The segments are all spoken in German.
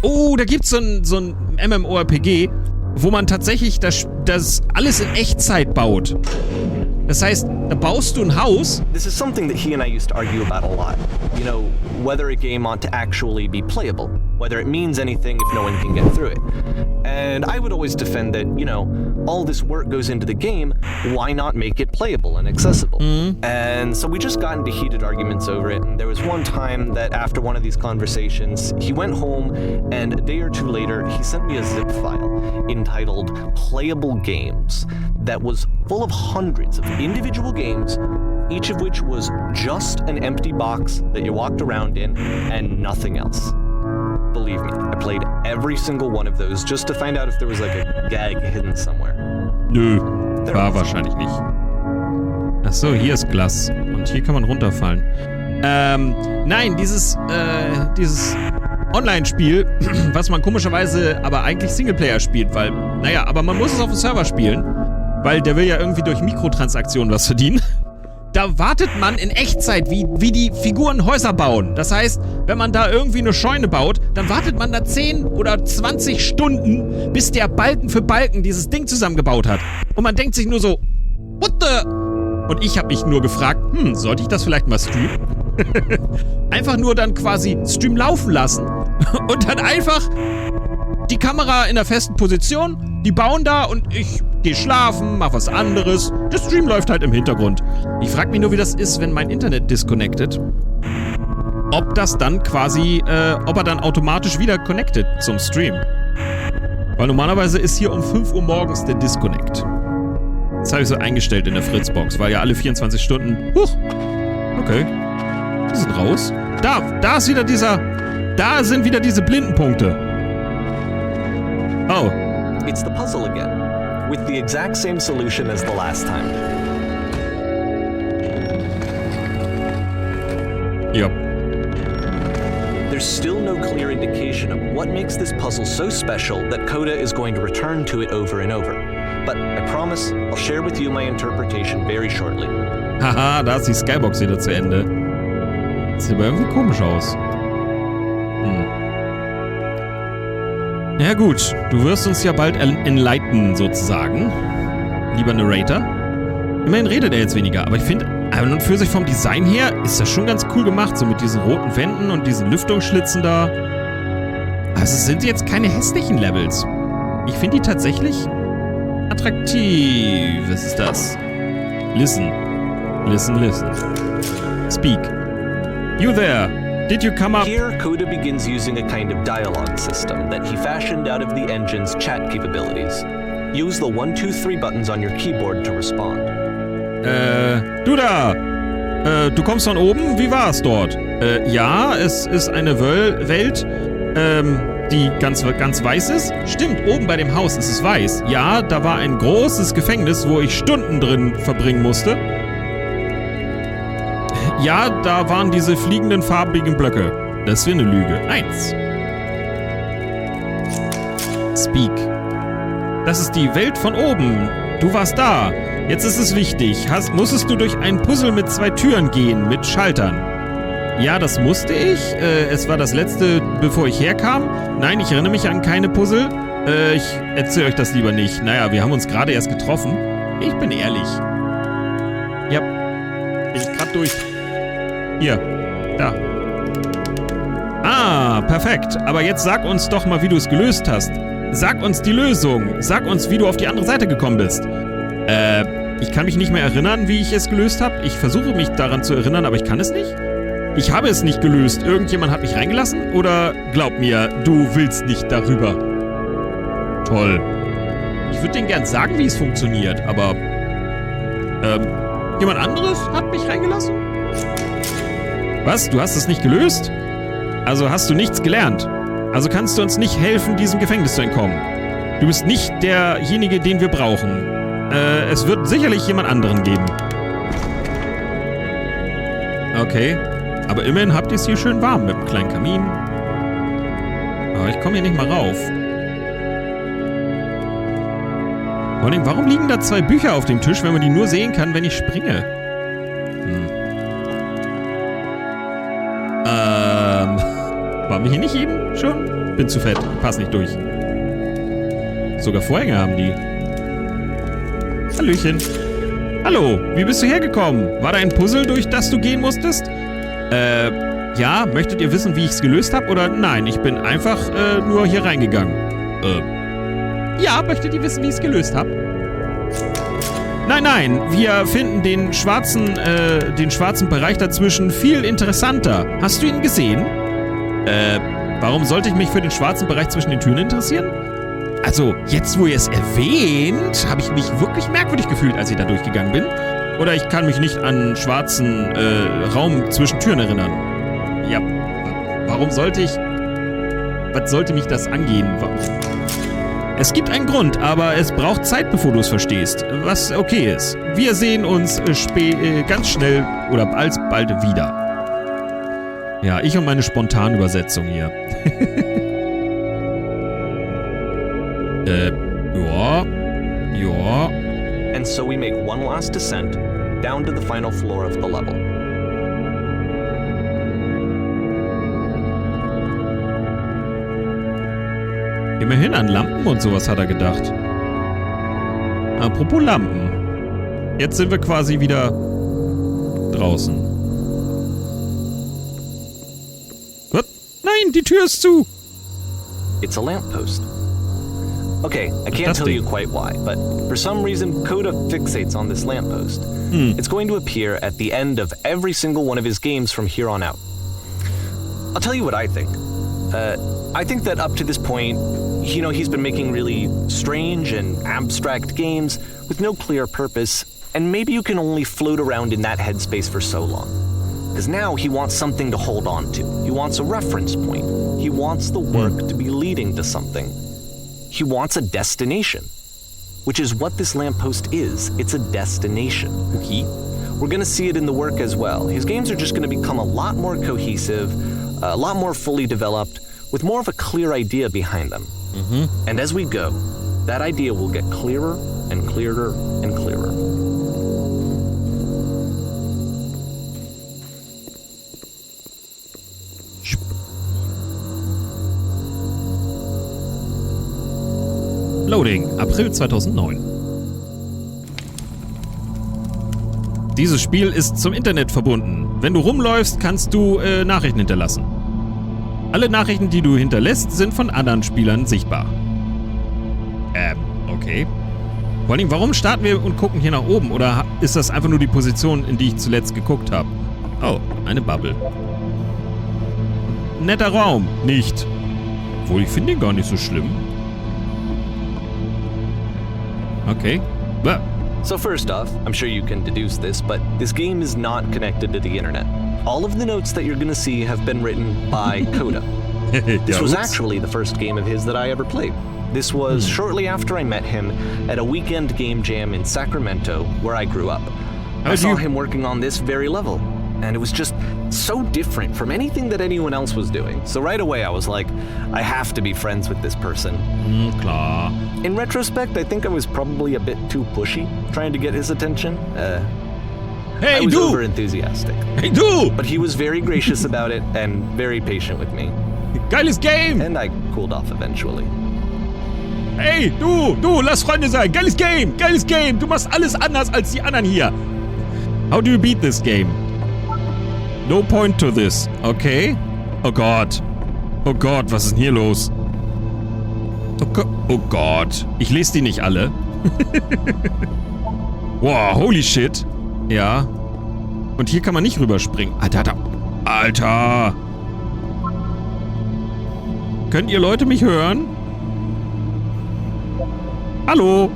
Oh, da gibt's so ein MMORPG, wo man tatsächlich das alles in Echtzeit baut. Das heißt, da baust du ein Haus. This is something that he and I used to argue about a lot. You know, whether a game ought to actually be playable, whether it means anything if no one can get through it. And I would always defend that, you know, all this work goes into the game, why not make it playable and accessible? And so we just got into heated arguments over it, and there was one time that after one of these conversations, he went home, and a day or two later, he sent me a zip file entitled Playable Games that was full of hundreds of individual games, each of which was just an empty box that you walked around in and nothing else. Believe me, I played every single one of those just to find out if there was like a gag hidden somewhere. Nö, war wahrscheinlich nicht. Ach so, hier ist Glas und hier kann man runterfallen. Nein, dieses Online-Spiel, was man komischerweise aber eigentlich Singleplayer spielt, weil, naja, aber man muss es auf dem Server spielen, weil der will ja irgendwie durch Mikrotransaktionen was verdienen. Da wartet man in Echtzeit, wie die Figuren Häuser bauen. Das heißt, wenn man da irgendwie eine Scheune baut, dann wartet man da 10 oder 20 Stunden, bis der Balken für Balken dieses Ding zusammengebaut hat. Und man denkt sich nur so, what the? Und ich habe mich nur gefragt, sollte ich das vielleicht mal streamen? Einfach nur dann quasi Stream laufen lassen und dann einfach die Kamera in der festen Position, die bauen da und ich gehe schlafen, mach was anderes. Der Stream läuft halt im Hintergrund. Ich frage mich nur, wie das ist, wenn mein Internet disconnected. Ob das dann quasi, ob er dann automatisch wieder connected zum Stream. Weil normalerweise ist hier um 5 Uhr morgens der Disconnect. Das habe ich so eingestellt in der Fritzbox, weil ja alle 24 Stunden... Huch! Okay. Die sind raus. Da ist wieder da sind wieder diese Blindenpunkte. Oh. It's the puzzle again, with the exact same solution as the last time. Yep. There's still no clear indication of what makes this puzzle so special that Coda is going to return to it over and over. But I promise, I'll share with you my interpretation very shortly. Haha, da ist die Skybox wieder zu Ende. Sieht aber irgendwie komisch aus. Ja gut, du wirst uns ja bald enlighten, sozusagen. Lieber Narrator. Immerhin redet er jetzt weniger, aber ich finde, an und für sich vom Design her ist das schon ganz cool gemacht, so mit diesen roten Wänden und diesen Lüftungsschlitzen da. Also es sind jetzt keine hässlichen Levels. Ich finde die tatsächlich attraktiv. Was ist das? Listen. Listen, listen. Speak. You there. Did you come up? Here, Coda begins using a kind of dialogue system that he fashioned out of the engine's chat capabilities. Use the 1, 2, 3 buttons on your keyboard to respond. Du da! Du kommst von oben? Wie war es dort? Ja, es ist eine Welt, die ganz weiß ist. Stimmt, oben bei dem Haus ist es weiß. Ja, da war ein großes Gefängnis, wo ich Stunden drin verbringen musste. Ja, da waren diese fliegenden, farbigen Blöcke. Das wäre eine Lüge. 1. Speak. Das ist die Welt von oben. Du warst da. Jetzt ist es wichtig. Musstest du durch ein Puzzle mit 2 Türen gehen, mit Schaltern? Ja, das musste ich. Es war das letzte, bevor ich herkam. Nein, ich erinnere mich an keine Puzzle. Ich erzähle euch das lieber nicht. Naja, wir haben uns gerade erst getroffen. Ich bin ehrlich. Ja. Bin ich gerade durch. Hier. Da. Ah, perfekt. Aber jetzt sag uns doch mal, wie du es gelöst hast. Sag uns die Lösung. Sag uns, wie du auf die andere Seite gekommen bist. Ich kann mich nicht mehr erinnern, wie ich es gelöst habe. Ich versuche mich daran zu erinnern, aber ich kann es nicht. Ich habe es nicht gelöst. Irgendjemand hat mich reingelassen? Oder glaub mir, du willst nicht darüber. Toll. Ich würde denen gern sagen, wie es funktioniert, aber... jemand anderes hat mich reingelassen? Was? Du hast es nicht gelöst? Also hast du nichts gelernt? Also kannst du uns nicht helfen, diesem Gefängnis zu entkommen? Du bist nicht derjenige, den wir brauchen. Es wird sicherlich jemand anderen geben. Okay. Aber immerhin habt ihr es hier schön warm mit einem kleinen Kamin. Aber ich komme hier nicht mal rauf. Vor allem, warum liegen da 2 Bücher auf dem Tisch, wenn man die nur sehen kann, wenn ich springe? Waren wir hier nicht eben? Schon? Bin zu fett. Pass nicht durch. Sogar Vorhänge haben die. Hallöchen. Hallo, wie bist du hergekommen? War da ein Puzzle, durch das du gehen musstest? Ja, möchtet ihr wissen, wie ich es gelöst habe? Oder nein, ich bin einfach nur hier reingegangen. Ja, möchtet ihr wissen, wie ich es gelöst habe? Nein, wir finden den schwarzen Bereich dazwischen viel interessanter. Hast du ihn gesehen? Warum sollte ich mich für den schwarzen Bereich zwischen den Türen interessieren? Also, jetzt wo ihr es erwähnt, habe ich mich wirklich merkwürdig gefühlt, als ich da durchgegangen bin. Oder ich kann mich nicht an schwarzen Raum zwischen Türen erinnern. Ja, warum sollte ich... Was sollte mich das angehen? Es gibt einen Grund, aber es braucht Zeit, bevor du es verstehst. Was okay ist. Wir sehen uns ganz schnell oder alsbald wieder. Ja, ich und meine spontane Übersetzung hier. Ja. And so we make one last descent down to the final floor of the level. Immerhin an Lampen und sowas hat er gedacht. Apropos Lampen. Jetzt sind wir quasi wieder draußen. Was? Nein, die Tür ist zu. It's a lamppost. Okay, I can't tell you quite why, but for some reason, Coda fixates on this lamppost. It's going to appear at the end of every single one of his games from here on out. I'll tell you what I think. I think that up to this point, you know, he's been making really strange and abstract games with no clear purpose, and maybe you can only float around in that headspace for so long. Because now he wants something to hold on to. He wants a reference point. He wants the work to be leading to something. He wants a destination, which is what this lamppost is. It's a destination. We're going to see it in the work as well. His games are just going to become a lot more cohesive, a lot more fully developed, with more of a clear idea behind them. And as we go, that idea will get clearer and clearer and clearer. Loading, April 2009. Dieses Spiel ist zum Internet verbunden. Wenn du rumläufst, kannst du Nachrichten hinterlassen. Alle Nachrichten, die du hinterlässt, sind von anderen Spielern sichtbar. Okay. Vor allem, warum starten wir und gucken hier nach oben? Oder ist das einfach nur die Position, in die ich zuletzt geguckt habe? Oh, eine Bubble. Netter Raum. Nicht. Obwohl, ich finde ihn gar nicht so schlimm. Okay. So first off, I'm sure you can deduce this, but this game is not connected to the internet. All of the notes that you're going to see have been written by Coda. This was actually the first game of his that I ever played. This was shortly after I met him at a weekend game jam in Sacramento, where I grew up. I saw him working on this very level, and it was just so different from anything that anyone else was doing. So right away I was like, I have to be friends with this person. Klar. In retrospect, I think I was probably a bit too pushy, trying to get his attention. Hey, I was over-enthusiastic. Hey, du! But he was very gracious about it and very patient with me. Geiles Game! And I cooled off eventually. Hey, du, lass Freunde sein. Geiles Game. Du machst alles anders als die anderen hier. How do you beat this game? No point to this. Okay. Oh Gott, was ist denn hier los? Oh Gott. Ich lese die nicht alle. Wow, holy shit. Ja. Und hier kann man nicht rüberspringen. Alter. Könnt ihr Leute mich hören? Hallo?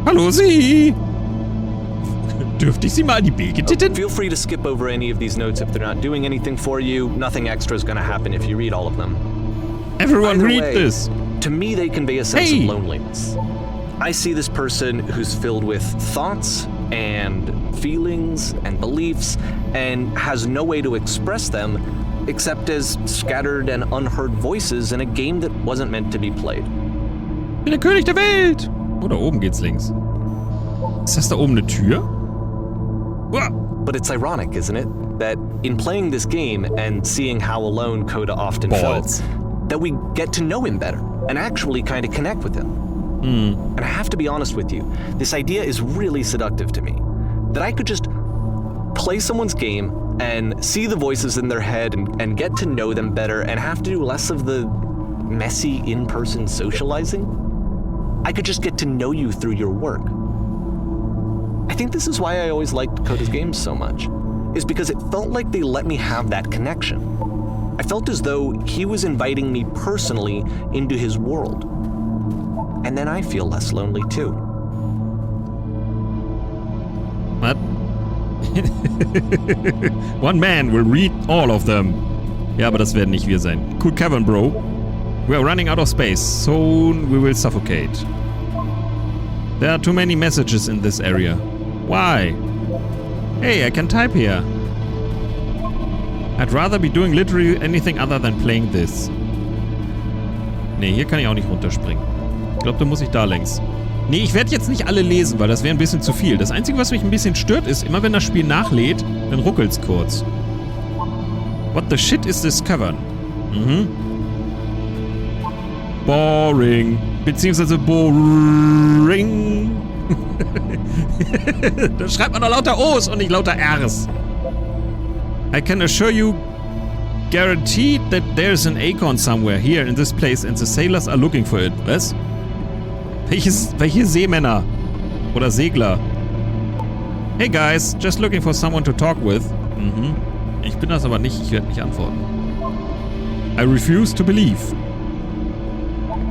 Hallo, Sie? Dürfte ich Sie mal an die Wege titten? Feel free to skip over any of these notes if they're not doing anything for you. Nothing extra is going to happen if you read all of them. Everyone read this. To me, they convey a sense of loneliness. I see this person who's filled with thoughts and feelings and beliefs and has no way to express them except as scattered and unheard voices in a game that wasn't meant to be played. Ich bin der König der Welt! Oh, da oben geht's links. Ist das da oben eine Tür? But it's ironic, isn't it? That in playing this game and seeing how alone Coda often felt, that we get to know him better and actually kind of connect with him. And I have to be honest with you, this idea is really seductive to me. That I could just play someone's game and see the voices in their head and get to know them better and have to do less of the messy in-person socializing. I could just get to know you through your work. I think this is why I always liked Coda's games so much, is because it felt like they let me have that connection. I felt as though he was inviting me personally into his world. And then I feel less lonely too. What? One man will read all of them. Ja, aber das werden nicht wir sein. Cool Cavern, bro. We are running out of space. Soon we will suffocate. There are too many messages in this area. Why? Hey, I can type here. I'd rather be doing literally anything other than playing this. Nee, hier kann ich auch nicht runterspringen. Ich glaube, da muss ich da längs. Nee, ich werde jetzt nicht alle lesen, weil das wäre ein bisschen zu viel. Das Einzige, was mich ein bisschen stört, ist, immer wenn das Spiel nachlädt, dann ruckelt's kurz. What the shit is this cavern? Boring. Beziehungsweise boring. Da schreibt man doch lauter O's und nicht lauter R's. I can assure you, guaranteed that there's an acorn somewhere here in this place and the sailors are looking for it. Was? Welche Seemänner? Oder Segler? Hey guys, just looking for someone to talk with. Ich bin das aber nicht, ich werde nicht antworten. I refuse to believe.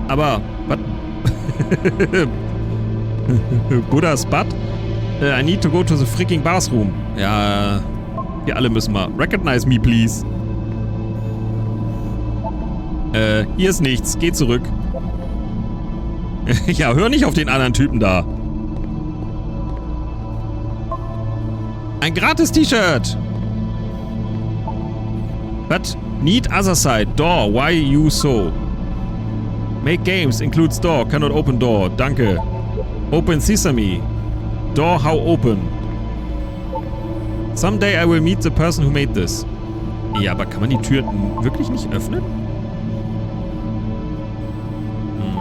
Aber, but... Buddha's butt? I need to go to the freaking bathroom. Ja, wir alle müssen mal. Recognize me, please. Hier ist nichts. Geh zurück. Ja, hör nicht auf den anderen Typen da. Ein gratis-T-Shirt. What? Need other side. Door. Why you so? Make games. Includes door. Cannot open door. Danke. Open sesame. Door how open. Someday I will meet the person who made this. Ja, aber kann man die Tür wirklich nicht öffnen?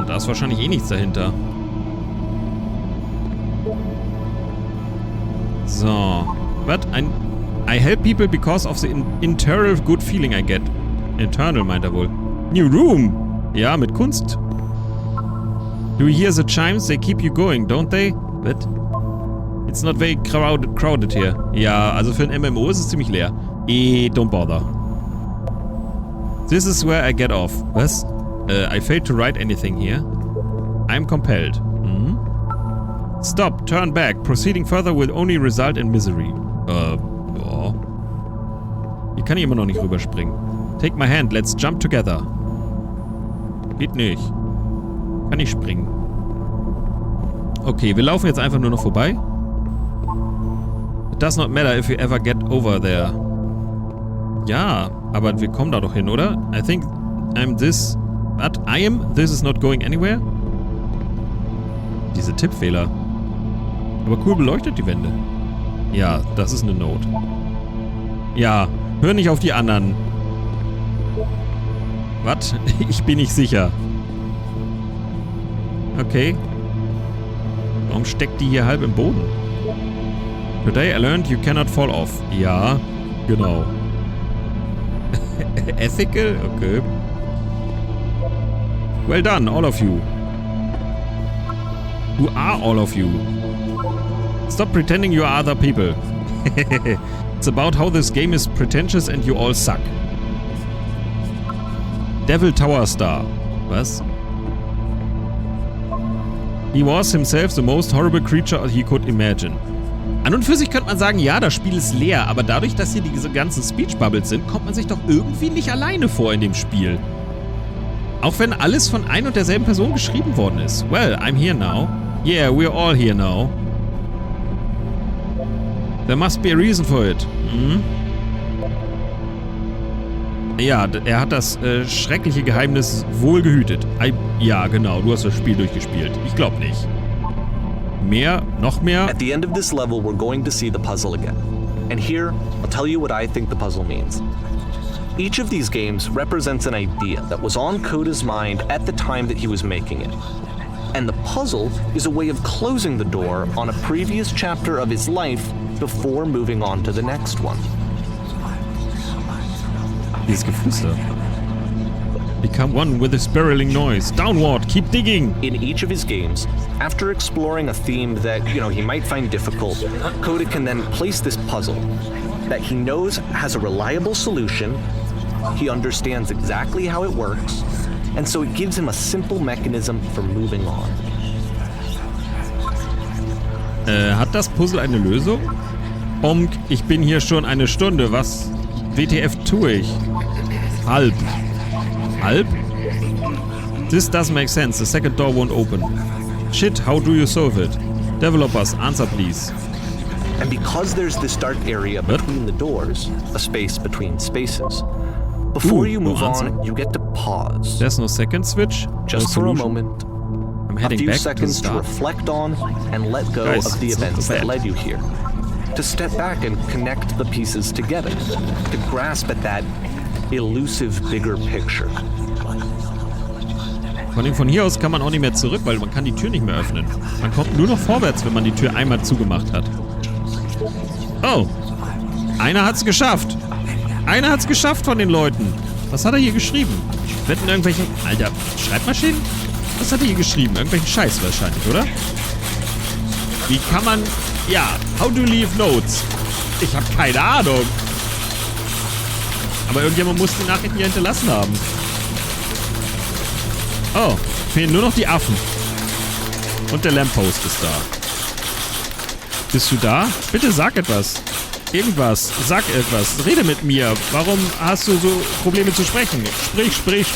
Da ist wahrscheinlich eh nichts dahinter. So. What? I help people because of the internal good feeling I get. Internal meint er wohl. New room. Ja, mit Kunst. Do you hear the chimes? They keep you going, don't they? What? It's not very crowded here. Ja, also für ein MMO ist es ziemlich leer. Don't bother. This is where I get off. Was? I failed to write anything here. I'm compelled. Stop, turn back. Proceeding further will only result in misery. Boah. Hier kann ich immer noch nicht rüberspringen. Take my hand, let's jump together. Geht nicht. Kann ich springen. Okay, wir laufen jetzt einfach nur noch vorbei. It does not matter if you ever get over there. Ja, aber wir kommen da doch hin, oder? I think this is not going anywhere. Diese Tippfehler. Aber cool beleuchtet die Wände. Ja, das ist eine Note. Ja, hör nicht auf die anderen. Was? Ich bin nicht sicher. Okay. Warum steckt die hier halb im Boden? Today I learned you cannot fall off. Ja, genau. Ethical? Okay. Well done, all of you. Who are all of you? Stop pretending you are other people. It's about how this game is pretentious and you all suck. Devil Tower Star. Was? He was himself the most horrible creature he could imagine. An und für sich könnte man sagen, ja, das Spiel ist leer, aber dadurch, dass hier diese ganzen Speech-Bubbles sind, kommt man sich doch irgendwie nicht alleine vor in dem Spiel. Auch wenn alles von ein und derselben Person geschrieben worden ist. Well, I'm here now. Yeah, we're all here now. There must be a reason for it. Ja, er hat das schreckliche Geheimnis wohl gehütet. Ja, genau, du hast das Spiel durchgespielt. Ich glaube nicht. Mehr? Noch mehr? At the end of this level, we're going to see the puzzle again. And here, I'll tell you what I think the puzzle means. Each of these games represents an idea that was on Coda's mind at the time that he was making it. And the puzzle is a way of closing the door on a previous chapter of his life before moving on to the next one. Dieses Geflüster. Become one with the spiraling noise. Downward, keep digging. In each of his games, after exploring a theme that, he might find difficult, Coda can then place this puzzle that he knows has a reliable solution, he understands exactly how it works, and so it gives him a simple mechanism for moving on. Hat das Puzzle eine Lösung? Ich bin hier schon eine Stunde. Was WTF tue ich? Halb? This doesn't make sense. The second door won't open. Shit, how do you solve it? Developers, answer please. And because there's this dark area between the doors, a space between spaces, before you move on, you get to pause. There's no second switch? Just for a moment. I'm heading a few back seconds to to reflect on and let go of the events that led you here. To step back and connect the pieces together. To grasp at that elusive bigger picture. Von hier aus kann man auch nicht mehr zurück, weil man kann die Tür nicht mehr öffnen. Man kommt nur noch vorwärts, wenn man die Tür einmal zugemacht hat. Oh. Einer hat's geschafft. Einer hat's geschafft von den Leuten. Was hat er hier geschrieben? Wetten irgendwelche... Alter, Schreibmaschinen? Was hat er hier geschrieben? Irgendwelchen Scheiß wahrscheinlich, oder? Wie kann man... Ja, how to leave notes. Ich habe keine Ahnung. Aber irgendjemand muss die Nachrichten hier hinterlassen haben. Oh, fehlen nur noch die Affen. Und der Lamppost ist da. Bist du da? Bitte sag etwas. Irgendwas. Sag etwas. Rede mit mir. Warum hast du so Probleme zu sprechen? Sprich.